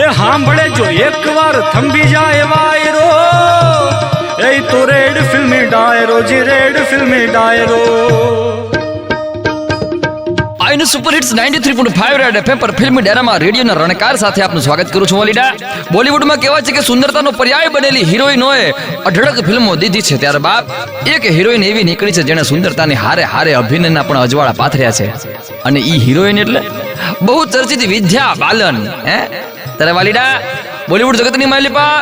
એ હાંભળે જો એક વાર થંભી જાય વાયરો, એ તો રેડ ફિલ્મી ડાયરો, જે રેડ ફિલ્મી ડાયરો. આઈનું સુપર હિટ્સ 93.5 રેડ એફએમ પર ફિલ્મી ડાયરામાં રેડિયોના રણકાર સાથે આપનું સ્વાગત કરું છું. વલીડા, બોલિવૂડમાં કહેવાય છે કે સુંદરતાનો પર્યાય બનેલી હિરોઈનોએ અઢળક ફિલ્મો દીધી છે, ત્યારે બાપ એક હિરોઈન એવી નીકળી છે જેણે સુંદરતાની હારે હારે અભિનયના પણ અજવાળા પાથર્યા છે, અને ઈ હિરોઈન એટલે બહુ ચર્ચિત વિદ્યા બાલન. ત્યારે વાલીડા, બોલિવૂડ જગતની માલિપા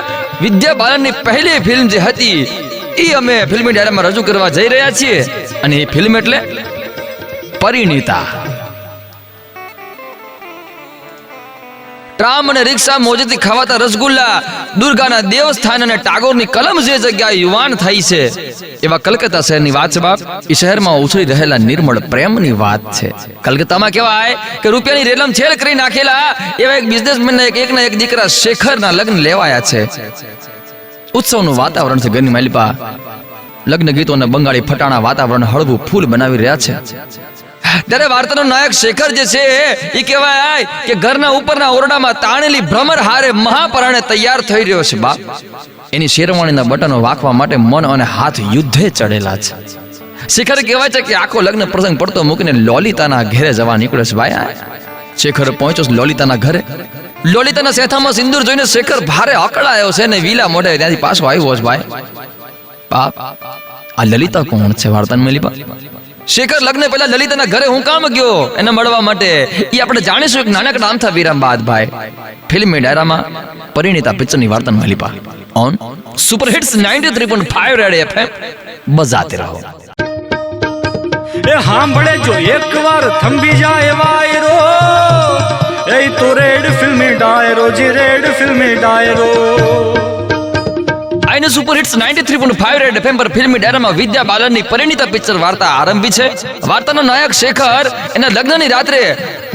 વિદ્યા બાલનની પહેલી ફિલ્મ જે હતી એ અમે ફિલ્મી ડાયરામાં રજૂ કરવા જઈ રહ્યા છીએ, અને એ ફિલ્મ એટલે પરિણીતા. ટ્રામ અને રિક્ષા મોજેથી ખવાતા રસગુલ્લા, દુર્ગાના દેવસ્થાન અને ટાગોરની કલમ જે જગ્યાએ યુવાન થઈ છે, એવા કલકત્તા શહેરની વાત છે બાપ. એ શહેરમાં ઉછળી રહેલા નિર્મળ પ્રેમની વાત છે. કલકત્તામાં કહેવાય કે રૂપિયાની રેલમ છેલ કરી નાખેલા એવા એક બિઝનેસમેનના એકના એક દીકરા શેખરના લગ્ન લેવાયા છે. ઉત્સવનું વાતાવરણ છે ઘરની માલિપા. લગ્ન ગીતો અને બંગાળી ફટાણા વાતાવરણ હળવું ફૂલ બનાવી રહ્યા છે. ત્યારે વાર્તાનો નાયક શેખર જે છે એ કહેવાય કે ઘરના ઉપરના ઓરડામાં તાણેલી ભ્રમર હારે મહાપરાણે તૈયાર થઈ રહ્યો છે બાપ. એની શેરવાણીના બટનો વાંકવા માટે મન અને હાથ યુદ્ધે ચડેલા છે. શેખર કહેવાય છે કે આખો લગ્ન પ્રસંગ પડતો મૂકીને લોલિતાના ઘરે જવા નીકળ્યો છે ભાઈ. શેખર પહોંચ્યો લોલિતાના ઘરે. લોલિતાના સેથામાં સિંદૂર જોઈને શેખર ભારે અકળાયો છે ને વિલા મોઢે ત્યાંથી પાછો આવ્યો છે ભાઈ. બાપ, આ લલિતા કોણ છે વાર્તાની માલિપા? શેખર લગ્ન પહેલા લલિતાના ઘરે હું કામ ગયો એને મળવા માટે, એ આપણે જાણીશું એક નાનકડા આમથા વિરામ બાદ ભાઈ. ફિલ્મી ડાયરામાં પરિણીતા પિક્ચરની વાર્તાની માલિપા on super hits 93.5 red FM. બજાતે રહો. એ હાંભળે જો એક વાર થંભી જાય વાયરો, એ તો રેડ ફિલ્મી ડાયરો, જે રેડ ફિલ્મી ડાયરો. આઈને સુપર હિટ્સ 93.5 રેડ એફએમ પર ફિલ્મી ડાયરામાં વિદ્યા બાલનની પરિણીતા પિક્ચર વાર્તા આરંભી છે. વાર્તાનો નાયક શેખર એના લગ્નની રાત્રે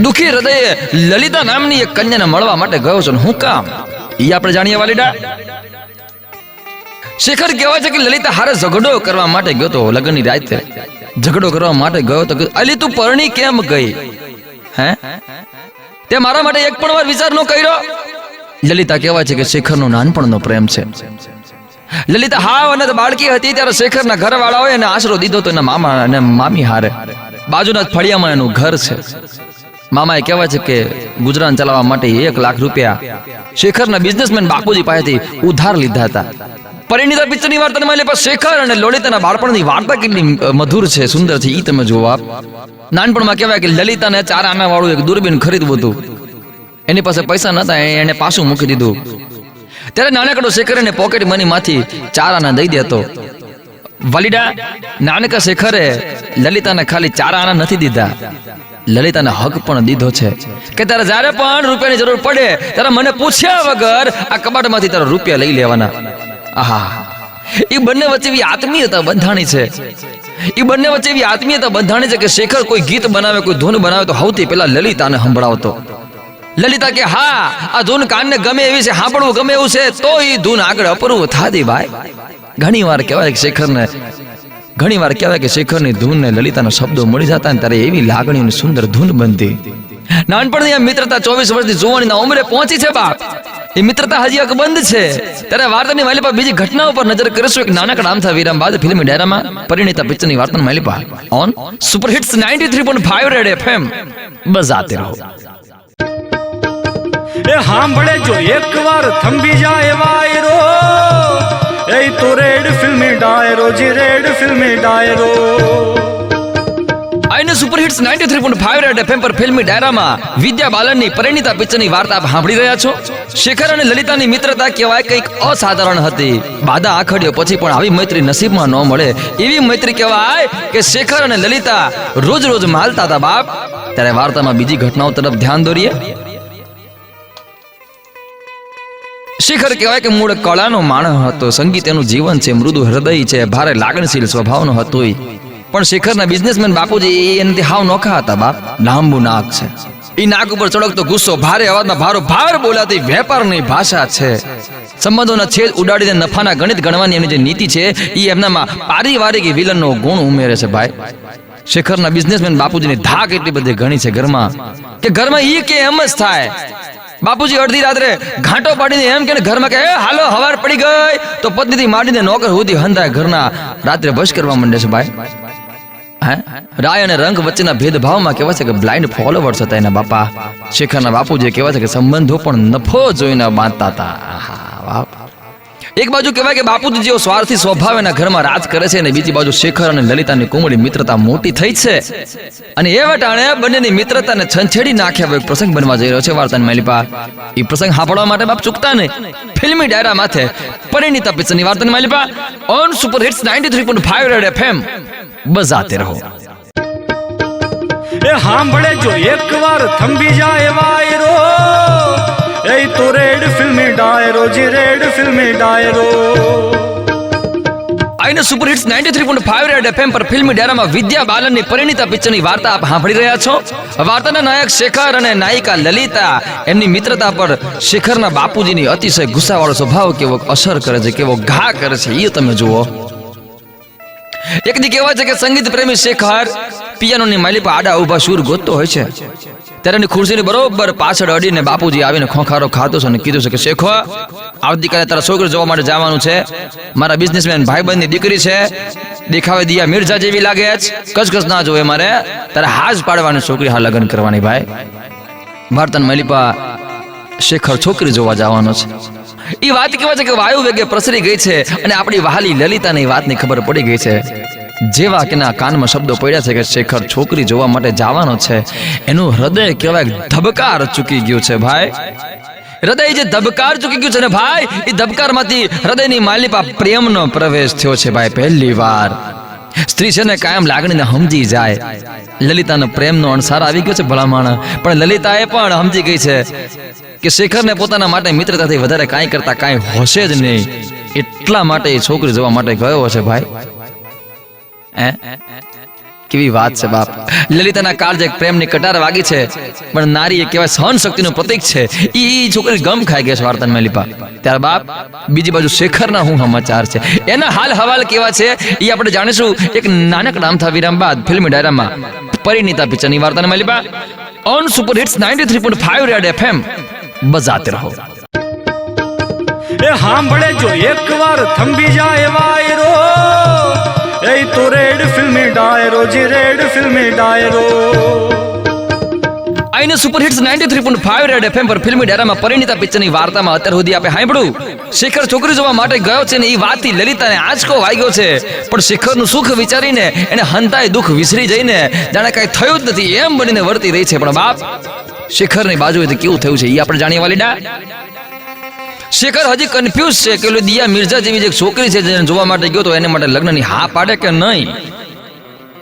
દુખી હૃદયે લલિતા નામની એક કન્યાને મળવા માટે ગયો છે. હું કામ ઈ આપણે જાણીએ વાલીડા. શેખર કહેવાય છે કે લલિતા હારે ઝઘડો કરવા માટે ગયો તો. લગ્નની રાત્રે ઝઘડો કરવા માટે ગયો તો અલી તું પરણી કેમ ગઈ? હે, તે મારા માટે એક પણ વાર વિચાર ન કર્યો? લલિતા કહેવાય છે કે શેખરનો નાનપણનો પ્રેમ છે. લલિતા હાવ અને બાળકી હતી ત્યારે શેખરના ઘરવાળાઓએ એને આશરો દીધો તો એના મામા અને મામી હારે. બાજુના જ ફળિયામાં એનું ઘર છે. મામાએ કહેવાય છે કે ગુજરાન ચલાવવા માટે 1 લાખ રૂપિયા શેખરના બિઝનેસમેન બાપુજી પાસેથી ઉધાર લીધા હતા. પરિણીતા પિક્ચરની વાર્તામાં એટલે શેખર અને લોલિતાના બાળપણની વાર્તા કેટલી મધુર છે, સુંદર છે, ઈ તમે જોવો આપ. નાનપણમાં કહેવાય કે લલિતાને 4 આના વાળું એક દૂરબીન ખરીદવું હતું. એની પાસે પૈસા નતા, એને પાછું મૂકી દીધું. ત્યારે નાનકડો શેખર એને પોકેટ મની માંથી 4 આના દઈ દેતો. વલીડા, નાનકા શેખરે લલિતાને ખાલી 4 આના નથી દીધા, લલિતાને હક પણ દીધો છે કે તારે જ્યારે પણ રૂપિયાની જરૂર પડે ત્યારે મને પૂછ્યા વગર આ કબાટમાંથી તારા રૂપિયા લઈ લેવાના. આહા, એ બંને વચ્ચે એવી આત્મીયતા બંધાણી છે. એ બંને વચ્ચે એવી આત્મીયતા બંધાણી છે કે શેખર કોઈ ગીત બનાવે, કોઈ ધૂન બનાવે તો સૌથી પહેલા લલિતાને સંભળાવતો. લલિતા કે હા, આ ધૂન કાનને ગમે એવી છે, સાંભળવું ગમે એવું છે તો એ ધૂન આગળ અપૂર્વ થાતી ભાઈ. ઘણી વાર કહેવાય કે શેખરની ધૂન ને લલિતાના શબ્દો મળી જતા ને ત્યારે એવી લાગણીની સુંદર ધૂન બનતી. નાનપણની આ મિત્રતા 24 વર્ષની જુવાનીના ઉંમરે પહોંચી છે બાપ. એ મિત્રતા હજી અકબંધ છે. ત્યારે વાર્તાની માલિપા બીજી ઘટનાઓ પર નજર કરીશું એક નાનકડા આમથા વિરામ બાદ. ફિલ્મી ડાયરામાં પરિણીતા પિક્ચરની વાર્તાની માલિપા on super hits 93.5 red FM. બજાતે રહો. એ હાંભળે જો એક વાર થંભી જાય વાયરો, એ તો રેડ ફિલ્મી ડાયરો, જે રેડ ફિલ્મી ડાયરો. આઈને સુપર હિટ્સ 93.5 રેડ એફએમ પર ફિલ્મી ડાયરામાં વિદ્યા બાલનની પરિણીતા પિક્ચરની વાર્તા આપ સાંભળી રહ્યા છો. શેખર અને લલિતાની મિત્રતા કહેવાય કંઈક અસાધારણ હતી. બાધા આખડીઓ પછી પણ આવી મૈત્રી નસીબમાં ન મળે એવી મૈત્રી કહેવાય કે શેખર અને લલિતા રોજ રોજ માલતા હતા બાપ. ત્યારે વાર્તામાં બીજી ઘટનાઓ તરફ ધ્યાન દોરીએ. શેખર કહેવાય કે મૂળ કળાનો માણસ હતો. સંગીત એનું જીવન છે, મૃદુ હૃદય છે, ભારે લાગણીશીલ સ્વભાવનો હતો. પણ શેખરના બિઝનેસમેન બાપુજી એનાથી હાવ નોખા હતા બાપ. લાંબુ નાક છે, એ નાક ઉપર ચડકતો ગુસ્સો, ભારે અવાજમાં ભારો ભાર બોલાતી વેપારની ભાષા છે. સંબંધોના છેદ ઉડાડીને નફાના ગણિત ગણવાની એની જે નીતિ છે એ એમનામાં પારિવારિક વિલનનો ગુણ ઉમેરે છે ભાઈ. શેખરના બિઝનેસમેન બાપુજીની ધાક એટલી બધી ઘણી છે ઘરમાં કે ઘરમાં ઈ કે એમ જ થાય બાપુજી અડધી રાત્રે ઘાંટો પાડીને એમ કે ઘરમાં કે હાલો હવાર પડી ગઈ તો પત્નીથી માંડીને નોકર સુધી હંધાય ઘરના રાત્રે બસ કરવા માંડે છે ભાઈ. રાય અને રંગ વચ્ચેના ભેદભાવમાં કહેવાય છે કે બ્લાઇન્ડ ફોલોવર્સ હતા એના બાપા. શેખરના બાપુજી કહેવાય છે કે સંબંધો પણ નફો જોઈને બાંધતા હતા. એક બાજુ કહેવાય કે બાપુજી જેવો સ્વાર્થી સ્વભાવ એના ઘરમાં રાજ કરે છે અને બીજી બાજુ શેખર અને લલિતાની કુમળી મિત્રતા મોટી થઈ છે અને એ વટાણે બંનેની મિત્રતાને છંછેડી નાખ્યા એક પ્રસંગ બનવા જઈ રહ્યો છે વાર્તાની માલિપા. એ પ્રસંગ સાંભળવા માટે બાપ ચૂકતા નહીં. ફિલ્મી ડાયરા માથે પરિણીતા પિક્ચરની વાર્તાની માલિપા on super hits 93.5 red FM બજાતે રહો. એ હાંભળે જો એકવાર થંભી જાય વાયરો એ તો રેડ ફિલ્મી ડાયરો જી રેડ ફિલ્મી ડાયરો. આઈને સુપર હિટ્સ 93.5 રેડ એફએમ પર ફિલ્મી ડાયરામાં વિદ્યા બાલનની પરિણીતા પિક્ચરની વાર્તા આપ સાંભળી રહ્યા છો. વાર્તાના નાયક શેખર અને નાયિકા લલિતા એમની મિત્રતા પર શેખરના બાપુજીની અતિશય ગુસ્સાવાળો સ્વભાવ કેવો અસર કરે છે, કેવો ઘા કરે છે એ તમે જુઓ. એક દી કહેવાય છે કે સંગીત પ્રેમી શેખર પિયાનોની માલી પર આડા ઊભા સૂર ગોતતો હોય છે ત્યારે એની ખુરશીની બરોબર પાછળ અડીને બાપુજી આવીને ખોખારો ખાતો છે અને કીધું છે કે શેખો આવતીકાલે તારા છોકરી જોવા માટે જવાનું છે. મારા બિઝનેસમેન ભાઈબંધની દીકરી છે, દેખાવે દિયા મિર્ઝા જેવી લાગે છે, કચકચ ના જોવે, મારે તારે હાજ પાડવાની છોકરી હા લગ્ન કરવાની. ભાઈ ભારતન મલિપા શેખર છોકરી જોવા જવાનો છે. એ વાત કહેવાય છે કે વાયુ વેગે પ્રસરી ગઈ છે અને આપણી વહાલી લલિતાની વાતની ખબર પડી ગઈ છે. જેવા કેના કાનમાં શબ્દો પડ્યા છે કે શેખર છોકરી જોવા માટે જવાનો છે, એનું હૃદય કહેવાય ધબકાર ચૂકી ગયું છે. ભાઈ હૃદય જે ધબકાર ચૂકી ગયું છે ને ભાઈ, એ ધબકારમાંથી હૃદયની માલિપા પ્રેમનો પ્રવેશ થયો છે. ભાઈ પહેલી વાર સ્ત્રી છે ને કાયમ લાગણીને સમજી જાય. લલિતાનો પ્રેમનો અણસાર આવી ગયો છે ભલામણ, પણ લલિતાએ પણ સમજી ગઈ છે કે શેખરને પોતાના માટે મિત્રતાથી વધારે કાંઈ કરતા કાંઈ હોશે જ નહીં. એટલા માટે એ છોકરી જોવા માટે ગયો હશે. ભાઈ કેવી વાત છે બાપ. લલિતાના કાળજે પ્રેમની કટાર વાગી છે, પણ નારી એ કહેવાય સહન શક્તિનું પ્રતીક છે. ઈ છોકરી ગમ ખાઈ ગઈ છે વાર્તાની માલિપા. ત્યાર બાપ બીજી બાજુ શેખરના શું સમાચાર છે, એના હાલ હવાલ કેવા છે એ આપણે જાણીશું એક નાનકડા અમથા વિરામ બાદ ફિલ્મી ડાયરામાં પરિણીતા પિક્ચરની વાર્તાની માલિપા on super hits 93.5 red FM બજાતે રહો. એ હાંભળે જો એકવાર થંભી જાય વાયરો એ તો રેડ ફિલ્મી ડાયરો જી રેડ ફિલ્મી ડાયરો. આઈને સુપર હિટ્સ 93.5 રેડ એફએમ પર ફિલ્મી ડાયરામાં પરિણીતા પિક્ચરની વાર્તામાં અત્યાર સુધી આપણે સાંભળ્યું શેખર છોકરી જોવા માટે ગયો છે ને એ વાતથી લલિતાને આંચકો વાગ્યો છે, પણ શેખરનું સુખ વિચારીને એને હંતાય દુઃખ વિસરી જઈને જાણે કાંઈ થયું જ નથી એમ બનીને વર્તી રહી છે. પણ બાપ શેખરની બાજુએથી કેવું થયું છે એ આપણે જાણીએ વાલીડા. શેખર હજી કન્ફ્યુઝ છે કે દિયા મિર્ઝા જેવી જે છોકરી છે જેને જોવા માટે ગયો તો એને માટે લગ્નની હા પાડે કે નહીં.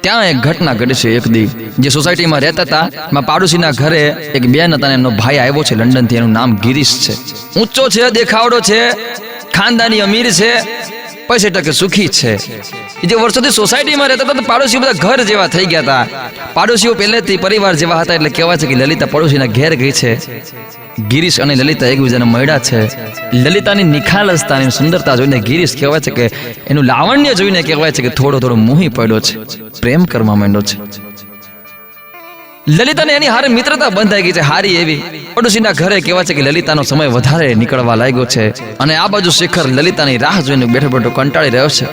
ત્યાં એક ઘટના ઘટી છે. એક દી જે સોસાયટીમાં રહેતા હતા એમાં પાડોશીના ઘરે એક બેન હતા, એમનો ભાઈ આવ્યો છે લંડનથી. એનું નામ ગિરીશ છે. ઊંચો છે, દેખાવડો છે, ખાનદાની અમીર છે, પૈસે ટકે સુખી છે. જે વર્ષોથી સોસાયટીમાં રહેતા હતા તો પાડોશીઓ બધા ઘર જેવા થઈ ગયા હતા. પાડોશીઓ પહેલેથી પરિવાર જેવા હતા. એટલે કહેવાય છે કે લલિતા પડોશીના ઘેર ગઈ છે. ગિરીશ અને લલિતા એકબીજાને મળ્યા છે. લલિતાની નિખાલસતાની સુંદરતા જોઈને ગિરીશ કહેવાય છે કે એનું લાવણ્ય જોઈને કહેવાય છે કે થોડો મોહી પડ્યો છે, પ્રેમ કરવા માંડ્યો છે. લલિતાને એની હારે મિત્રતા બંધાઈ ગઈ છે હારી એવી. પડોશીના ઘરે કહેવાય છે કે લલિતાનો સમય વધારે નીકળવા લાગ્યો છે અને આ બાજુ શેખર લલિતાની રાહ જોઈને બેઠો કંટાળી રહ્યો છે.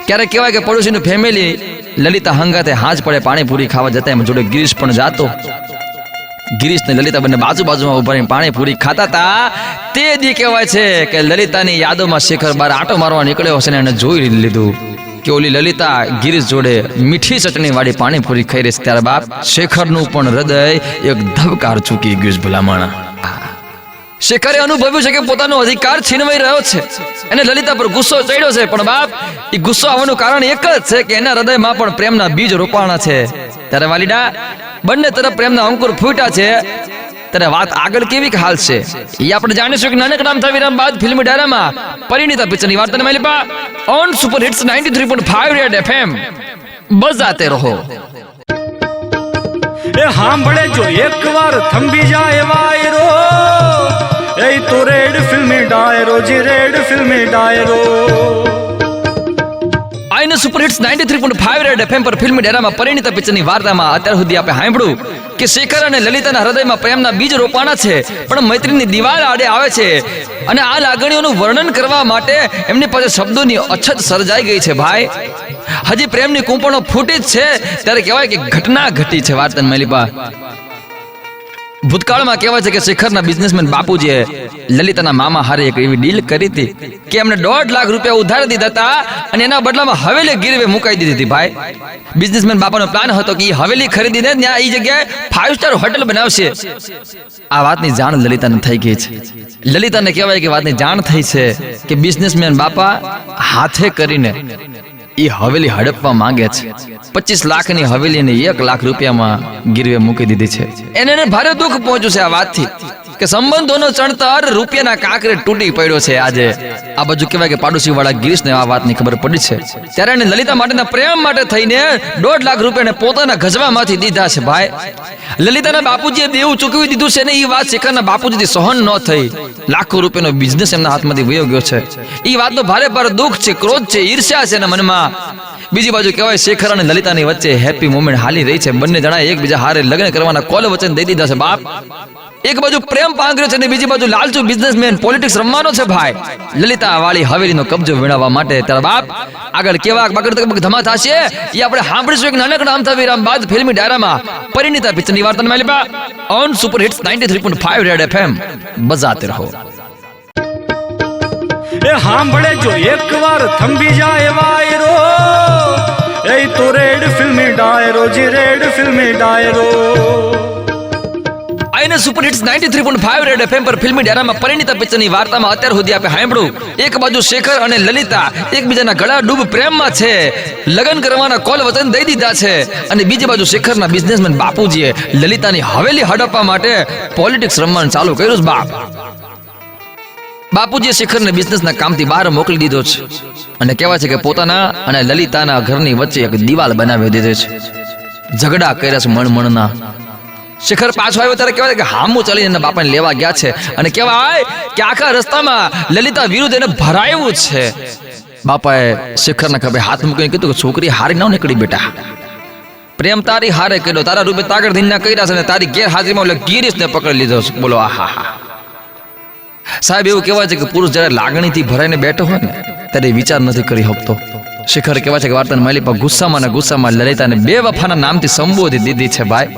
ક્યારેક કહેવાય કે પડોશીનું ફેમિલી લલિતા હંગાતે હાજ પડે પાણીપુરી ખાવા જતા એમ જોડે ગિરીશ પણ જાતો. ગિરીશ ને લલિતા બંને બાજુમાં ઉભા રહીને પાણીપુરી ખાતા હતા. તે દી કહેવાય છે કે લલિતાની યાદોમાં શેખર બાર આટો મારવા નીકળ્યો હશે ને એને જોઈ લીધું કે ઓલી લલિતા ગિરીશ જોડે મીઠી ચટણી વાળી પાણીપુરી ખાઈ રહી છે. ત્યારે બાપ શેખરનું પણ હૃદય એક ધબકાર ચૂકી ગયું છે ભલામણ. શેખરે અનુભવ્યું છે કે પોતાનો અધિકાર છીનવાઈ રહ્યો છે. એને લલિતા પર ગુસ્સો ચડ્યો છે, પણ બાપ એ ગુસ્સો આવવાનું કારણ એક જ છે કે એના હૃદયમાં પણ પ્રેમના બીજ રોપાણા છે. ત્યારે વાલીડા બંને તરફ પ્રેમના અંકુર ફૂટ્યા છે. ત્યારે વાત આગળ કેવી હાલ છે એ આપણે જાણીશું કે નાનકડા અમથા વિરામ બાદ ફિલ્મી ડાયરામાં પરિણીતા પિક્ચરની વાર્તાને માલિપા on super hits 93.5 red FM બજાતે રહો. એ હાંભળે જો એકવાર થંભી જાય વાયરો એ તો રેડ ફિલ્મી ડાયરો જી રેડ ફિલ્મી ડાયરો. આઈને સુપર હિટ્સ સુપરહિટ્સ 93.5 રેડ એફએમ પર ફિલ્મી ડેરામાં પરિણીતા પિક્ચરની વાર્તામાં અત્યાર સુધી આપણે સાંભળ્યું કે શેખર અને લલિતાના હૃદયમાં પ્રેમના બીજ રોપાણા છે, પણ મૈત્રીની દિવાલ આડે આવે છે અને આ લાગણીઓનું વર્ણન કરવા માટે એમની પાસે શબ્દોની અછત સર્જાઈ ગઈ છે. ભાઈ, હજી પ્રેમની કૂંપણો ફૂટી જ છે ત્યારે કહેવાય કે ઘટના ઘટી છે. વાર્તા મેલીપા ભૂતકાળમાં કહેવાય છે કે શેખરના બિઝનેસમેન બાપુજીએ લલિતાના મામા હારે એક એવી ડીલ કરી હતી કે એમને 1.5 લાખ રૂપિયા ઉધાર દીધા હતા અને એના બદલામાં હવેલી ગીરવે મુકાઈ દીધી હતી. ભાઈ, બિઝનેસમેન બાપાનો પ્લાન હતો કે એ હવેલી ખરીદીને ત્યાં એ જગ્યાએ 5 સ્ટાર હોટલ બનાવશે. આ વાતની જાણ લલિતાને થઈ ગઈ છે. લલિતાને કહેવાય કે વાતની જાણ થઈ છે કે બિઝનેસમેન બાપા હાથે કરીને એ હવેલી હડપવા માંગે છે. 25 લાખની હવેલીને 1 લાખ રૂપિયામાં ગીરવે મૂકી દીધી છે. એને ભારે દુઃખ પહોંચ્યું છે આ વાતથી કે સંબંધોનો ચણતર રૂપિયાના કાંકરે તૂટી પડ્યો છે. આજે આ બાજુ કહેવાય કે પાડોશી વાળા ગિરીશને આ વાતની ખબર પડી છે ત્યારે એને લલિતા માટેના પ્રેમ માટે થઈને 1.5 લાખ રૂપિયાને પોતાના ગજવામાંથી દીધા છે. ભાઈ, લલિતાના બાપુજીએ દેવું ચૂકવી દીધું છે ને એ વાત શેખરના બાપુજીથી સહન ન થઈ. લાખો રૂપિયાનો બિઝનેસ એમના હાથમાંથી વયો ગયો છે. એ વાતનો ભારે ભારે દુઃખ છે, ક્રોધ છે, ઈર્ષ્યા છે એના મનમાં. બીજી બાજુ કહેવાય શેખર અને લલિતાની વચ્ચે હેપી મોમેન્ટ હાલી રહી છે. બંને જણા એકબીજા હારે લગ્ન કરવાના કોલ વચન દઈ દીધા છે. બાપ, એક બાજુ પ્રેમ પાંગર્યો છે ને બીજી બાજુ લાલચુ બિઝનેસમેન પોલિટિક્સ રમવાનો છે. ભાઈ, લલિતા વાળી હવેલીનો કબજો મેળવવા માટે તારા બાપ આગળ કેવા બગડ ધમા થશે એ આપણે સાંભળીશું એક નાનકડા આમથા વિરામ બાદ ફિલ્મી ડાયરામાં પરિણીતા પિક્ચરની વાર્તાને મેલીપા on super hits 93.5 red FM બજાતે રહો. એ હાંભળે જો એકવાર થંભી જાય વાયરો, એ તો રેડ ફિલ્મી ડાયરો, જી રેડ ફિલ્મી ડાયરો. આઈને સુપર હિટ્સ 93.5 રેડ એફએમ પર ફિલ્મી ડાયરામાં પરિણીતા પિક્ચરની વાર્તામાં અત્યાર સુધી આપણે સાંભળ્યું. એક બાજુ શેખર અને લલિતા એકબીજાના ગળા ડૂબ પ્રેમમાં છે, લગ્ન કરવાના કોલ વચન દઈ દીધા છે અને બીજી બાજુ શેખરના બિઝનેસમેન બાપુજીએ લલિતાની હવેલી હડપવા માટે પોલિટિક્સ રમવાનું ચાલુ કર્યું. બાપુજીએ શેખરને બિઝનેસના કામથી બહાર મોકલી દીધો છે અને કહેવાય છે કે પોતાના અને લલિતાના ઘરની વચ્ચે એક દિવાલ બનાવી દીધી છે. ઝઘડા કર્યા છે મણમણના. શેખર પાછો આવ્યો ત્યારે કહેવાય કે હામું ચાલીને એના બાપાને લેવા ગયા છે અને કહેવાય કે આખા રસ્તામાં લલિતા વિરુદ્ધ એને ભરાયું છે. બાપાએ શેખરના ખભે હાથ મૂકીને કીધું કે છોકરી હારી ન નીકળી બેટા, પ્રેમ તારી હારે કર્યો, તારા રૂપે તાગડ ધીના કર્યા છે અને તારી ગેરહાજરીમાં એટલે ગિરીશને પકડી લીધો છે. બોલો આહા હા. સાહેબ, એવું કહેવાય છે કે પુરુષ જ્યારે લાગણીથી ભરાઈને બેઠો હોય ને ત્યારે વિચાર નથી કરી શકતો. શેખર કહેવાય છે કે વાર્તાની માલિપા ગુસ્સામાં લલિતાને બેવફાના નામથી સંબોધી દીધી છે. ભાઈ,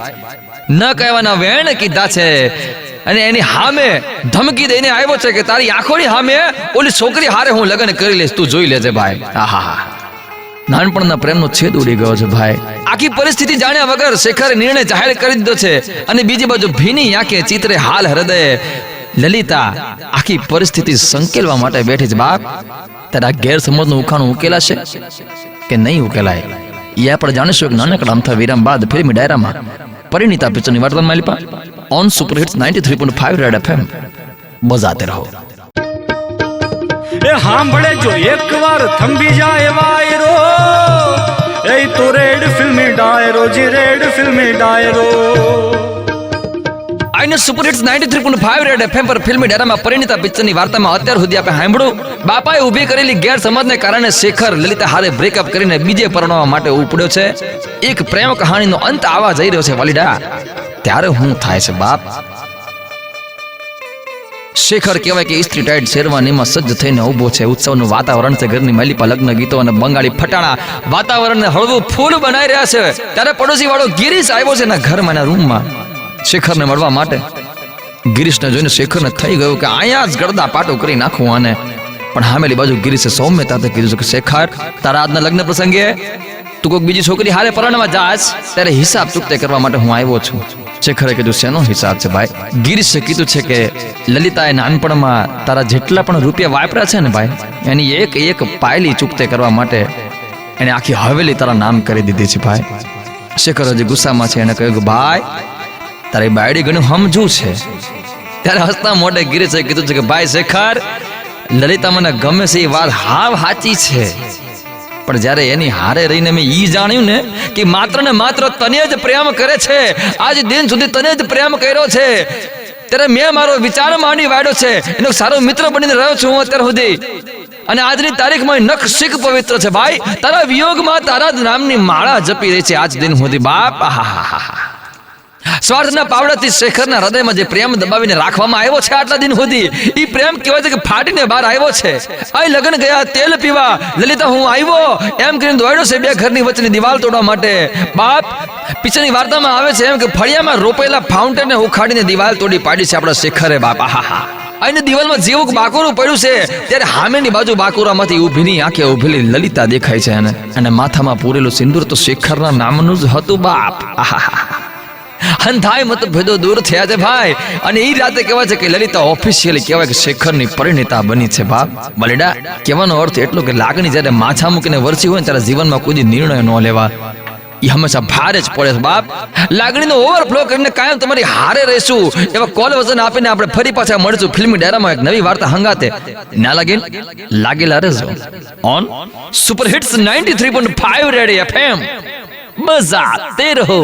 ન કહેવાના વેણ કીધા છે અને એની સામે ધમકી દઈને આવ્યો છે કે તારી આંખોની સામે ઓલી છોકરી હારે હું લગ્ન કરી લઈશ, તું જોઈ લેજે. ભાઈ, આહા, નાનપણના પ્રેમનો છેદ ઉડી ગયો છે. ભાઈ, આખી પરિસ્થિતિ જાણ્યા વગર શેખરે નિર્ણય જાહેર કરી દીધો છે અને બીજી બાજુ ભીની આંખે ચિત્રે હાલ હૃદયે લલિતા આખી પરિસ્થિતિ સંકેલવા માટે બેઠી છે. બાપ, તારા ગેરસમજનું ઉખાણું ઉકેલાશે કે નહીં ઉકેલાય એ આપણે જાણીશું એક નાનકડા અમથા વિરામ બાદ ફિલ્મી ડાયરામાં પરિણીતા પિક્ચરની વાર્તામાં માલિપા on super hits 93.5 red FM બજાતે રહો. એ હાંભળે જો એકવાર થંભી જાય વાયરો, એ તો રેડ ફિલ્મી ડાયરો, જી રેડ ફિલ્મી ડાયરો. આઈને સુપર હિટ્સ 93.5 રેડ એફએમ પર ફિલ્મી ડાયરામાં પરિણીતા પિક્ચરની વાર્તામાં અત્યાર સુધી આપણે સાંભળ્યું. બાપાએ ઊભી કરેલી ગેરસમજને કારણે શેખર લલિતા હારે બ્રેકઅપ કરીને બીજે પરણવા માટે ઉપડ્યો છે. એક પ્રેમ કહાણીનો અંત આવવા જઈ રહ્યો છે વાલીડા. ત્યારે હું થાય છે બાપ. શેખર કહેવાય કે ઇસ્ત્રી ટાઈટ શેરવાનીમાં સજ્જ થઈને ઊભો છે. ઉત્સવનું વાતાવરણ છે, ઘરની માલિપા લગ્ન ગીતો અને બંગાળી ફટાણા વાતાવરણને હળવું ફૂલ બનાવી રહ્યા છે. ત્યારે પડોશી વાળો ગિરીશ આવ્યો છે એના ઘરમાં, એના રૂમમાં શેખરને મળવા માટે. ગિરીશને જોઈને શેખરને થઈ ગયું કે અહીંયા જ ગરદા પાટો કરી નાખું આને. પણ સામેલી બાજુ ગિરીશે સૌમ્યતાથી કીધું કે શેખર, તારા આજના લગ્ન પ્રસંગે તું કોઈક બીજી છોકરી હારે પરણવા જાશ ત્યારે હિસાબ ચૂકતે કરવા માટે હું આવ્યો છું. શેખરે કીધું શેનો હિસાબ છે ભાઈ? ગિરીશે કીધું છે કે લલિતાએ નાનપણમાં તારા જેટલા પણ રૂપિયા વાપર્યા છે ને ભાઈ, એની એક એક પાયલી ચૂકતે કરવા માટે એને આખી હવેલી તારા નામ કરી દીધી છે. ભાઈ, શેખર હજી ગુસ્સામાં છે. એને કહ્યું કે ભાઈ, તારી બાયડી ઘણું સમજુ છે. ત્યારે હસતા મોઢે ગિરીશે કીધું છે કે ભાઈ શેખર, લલિતા મને ગમે છે એ વાત હાવ સાચી છે, પણ જ્યારે એની હારે રહીને મેં ઈ જાણ્યું ને કે માત્ર ને માત્ર તને જ પ્રેમ કરે છે, આજ દિન સુધી તને જ પ્રેમ કર્યો છે, ત્યારે મેં મારો વિચાર માંડી વાળ્યો છે, એનો સારો મિત્ર બનીને રહ્યો છું હું અત્યાર સુધી. અને આજની તારીખમાં નખ શીખ પવિત્ર છે ભાઈ. તારા વિયોગમાં તારા જ નામની માળા જપી રહી છે આજ દિન સુધી બાપ. સ્વાર્થના પાવડાથી શેખરના હૃદયમાં જે પ્રેમ દબાવીને રાખવામાં આવ્યો છે આટલા દિન સુધી, એ પ્રેમ કહેવાય છે કે ફાટીને બહાર આવ્યો છે. આ લગ્ન ગયા તેલ પીવા, લલિતા હું આવ્યો એમ કરીને દોડ્યો છે બે ઘરની વચ્ચેની દિવાલ તોડવા માટે બાપ. પીછળની વાર્તામાં આવે છે એમ કે ફળિયામાં રોપેલા ફાઉન્ટેનને ઉખાડીને દિવાલ તોડી પાડી છે આપણા શેખરે બાપ. આની દિવાલમાં જેવું બાકોરું પડ્યું છે ત્યારે હામેની બાજુ બાકોરામાંથી ઊભીની આંખે ઊભેલી લલિતા દેખાય છે અને માથામાં પૂરેલું સિંદૂર તો શેખરના નામનું જ હતું બાપ. હંધાય મતભેદો દૂર થયા છે ભાઈ. અને એ રાતે કહેવાય છે કે લલિતા ઓફિશિયલી કહેવાય કે શેખરની પરિણીતા બની છે બાપ. બલેડા કહેવાનો અર્થ એટલો કે લાગણી જ્યારે માથા મૂકીને વરસી હોય ત્યારે જીવનમાં કોઈ નિર્ણય ન લેવા, એ હંમેશા ભારે જ પડે છે બાપ. લાગણીનો ઓવરફ્લો કરીને કાયમ તમારી હારે રહીશું એવા કોલ વચન આપીને આપણે ફરી પાછા મળીશું ફિલ્મી ડાયરામાં એક નવી વાર્તા હંગાતે. ના લાગેલા રહેજો on super hits 93.5 radio FM. બજાતે રહો.